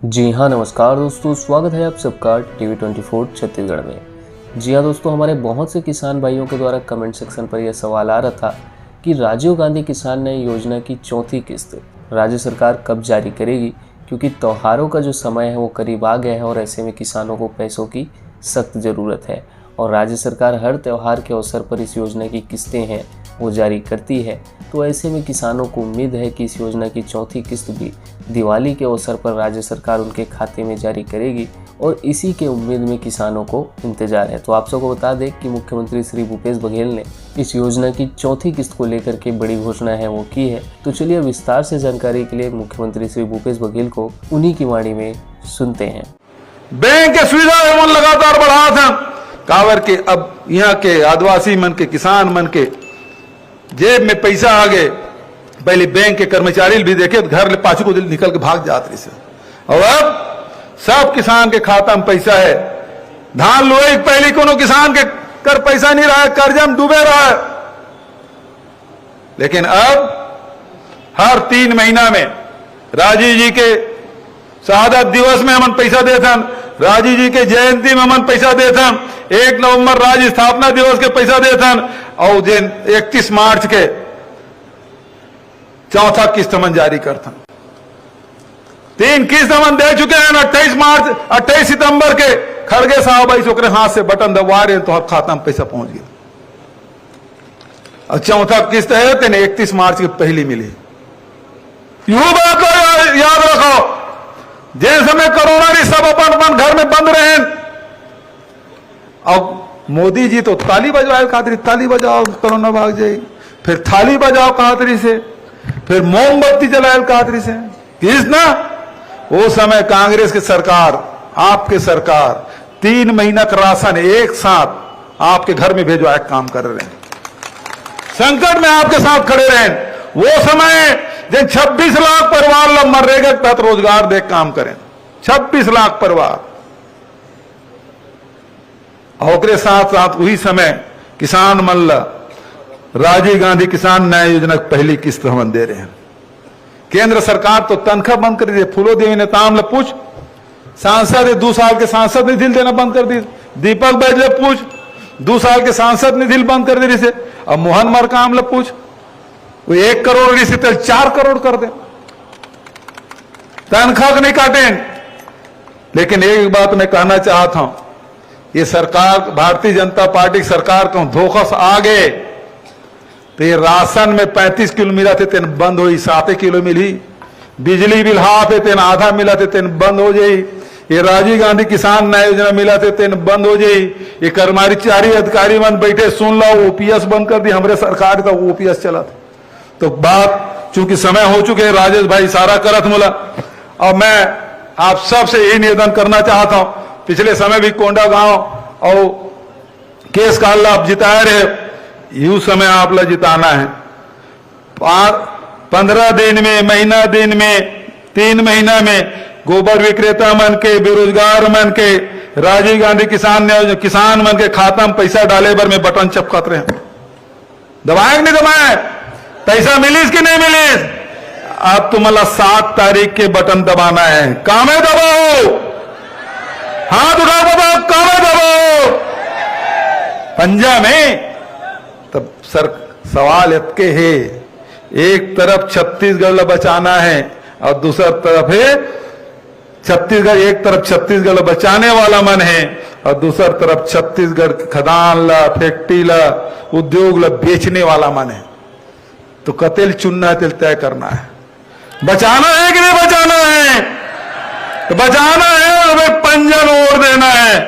जी हाँ, नमस्कार दोस्तों, स्वागत है आप सबका टीवी 24 छत्तीसगढ़ में। जी हाँ दोस्तों, हमारे बहुत से किसान भाइयों के द्वारा कमेंट सेक्शन पर यह सवाल आ रहा था कि राजीव गांधी किसान न्याय योजना की चौथी किस्त राज्य सरकार कब जारी करेगी, क्योंकि त्योहारों का जो समय है वो करीब आ गया है और ऐसे में किसानों को पैसों की सख्त ज़रूरत है और राज्य सरकार हर त्यौहार के अवसर पर इस योजना की किस्तें हैं वो जारी करती है। तो ऐसे में किसानों को उम्मीद है कि इस योजना की चौथी किस्त भी दिवाली के अवसर पर राज्य सरकार उनके खाते में जारी करेगी और इसी के उम्मीद में किसानों को इंतजार है। तो आप सबको बता दें कि मुख्यमंत्री श्री भूपेश बघेल ने इस योजना की चौथी किस्त को लेकर के बड़ी घोषणा है वो की है। तो चलिए विस्तार से जानकारी के लिए मुख्यमंत्री श्री भूपेश बघेल को उन्हीं की वाणी में सुनते हैं। बैंक के सुविधा एवं लगातार बढ़ा था कावर के अब यहाँ के आदिवासी मन के किसान मन के जेब में पैसा आ गए। पहले बैंक के कर्मचारी भी देखे घर ले पाछू को निकल के भाग जाते रही से, और अब सब किसान के खाता में पैसा है। धान लुए पहले कोनो किसान के कर पैसा नहीं रहा है, कर्जा में डूबे रहा है। लेकिन अब हर 3 महीना में राजीव जी के शहादत दिवस में हमन पैसा देथन, राजीव जी के जयंती में हमन पैसा देथन, 1 नवंबर राज्य स्थापना दिवस के पैसा देथन, और 31 मार्च के चौथा किस्त हमन जारी करथन। 3 किस्त हमन दे चुके हैं। 28 सितंबर के खड़गे साहब आई ओकरे हाथ से बटन दबा रहे तो खाता में पैसा पहुंच गया। और चौथा किस्त है तेने 31 मार्च की पहली मिली। यू बात याद रखो, जिस समय कोरोना ने सब अपन घर में बंद रहे, और मोदी जी तो ताली बजवाए खातिर, ताली बजाओ कोरोना भाग जाए, फिर थाली बजाओ खातिर से, फिर मोमबत्ती जलाए खातिर से। किस ना वो समय कांग्रेस की सरकार, आपके सरकार 3 महीना का राशन एक साथ आपके घर में भेजवाए काम कर रहे हैं। संकट में आपके साथ खड़े रहे। वो समय जब 26 लाख परिवार लोग मनरेगा के तहत रोजगार देख काम करें, 26 लाख परिवार। और साथ साथ वही समय किसान मन राजीव गांधी किसान न्याय योजना की पहली किस्त हम दे रहे हैं। केंद्र सरकार तो तनख्वाह बंद कर दी। फूलो देवी नेताम ले पूछ, सांसद 2 साल के सांसद निधि देना बंद कर दी। दीपक बैजले पूछ, 2 साल के सांसद निधि बंद कर दी से। अब मोहन मरकाम ले पूछ, वो 1 करोड़ से 4 करोड़ कर दे, तनख्वाह नहीं काटे। लेकिन एक बात मैं कहना चाहता हूं, ये सरकार भारतीय जनता पार्टी की सरकार को धोखा से आ गए तो ये राशन में 35 किलो मिला थे तेन बंद हुई, 7 किलो मिली। बिजली बिल हाफ है तेन आधा मिला थे तेन बंद हो जाई। ये राजीव गांधी किसान न्याय योजना मिला थे तेन बंद हो जाई। ये कर्मचारी अधिकारी मन बैठे सुन लो, ओपीएस बंद कर दी। हमारे सरकार का ओपीएस चला था। तो बात चूंकि समय हो चुके हैं, राजेश भाई सारा करत मुला, और मैं आप सबसे यही निवेदन करना चाहता हूं, पिछले समय भी कोंडा गांव और केस काल आप जिताए रहे, यू समय आप ला जिताना है। 15 दिन में, महीना दिन में, 3 महीना में गोबर विक्रेता मन के, बेरोजगार मन के, राजीव गांधी किसान मन के खाता में पैसा डाले बर में बटन चपकत रहे। दबाए कि नहीं दबाए? पैसा मिलीस कि नहीं मिलीस? अब तुम्हारा 7 तारीख के बटन दबाना है। कामे दबाओ, हाथ उठा बाबा, कामे दबाओ पंजा में। तब सर सवाल इतके है, एक तरफ छत्तीसगढ़ बचाना है और दूसरा तरफ है छत्तीसगढ़, एक तरफ छत्तीसगढ़ बचाने वाला मन है और दूसरा तरफ छत्तीसगढ़ खदान ला, फैक्ट्री ला, उद्योग ला बेचने वाला मन है। तो कतेल चुनना है, तेल तय करना है। बचाना है कि नहीं बचाना है? तो बचाना है और पंजा ओढ़ देना है।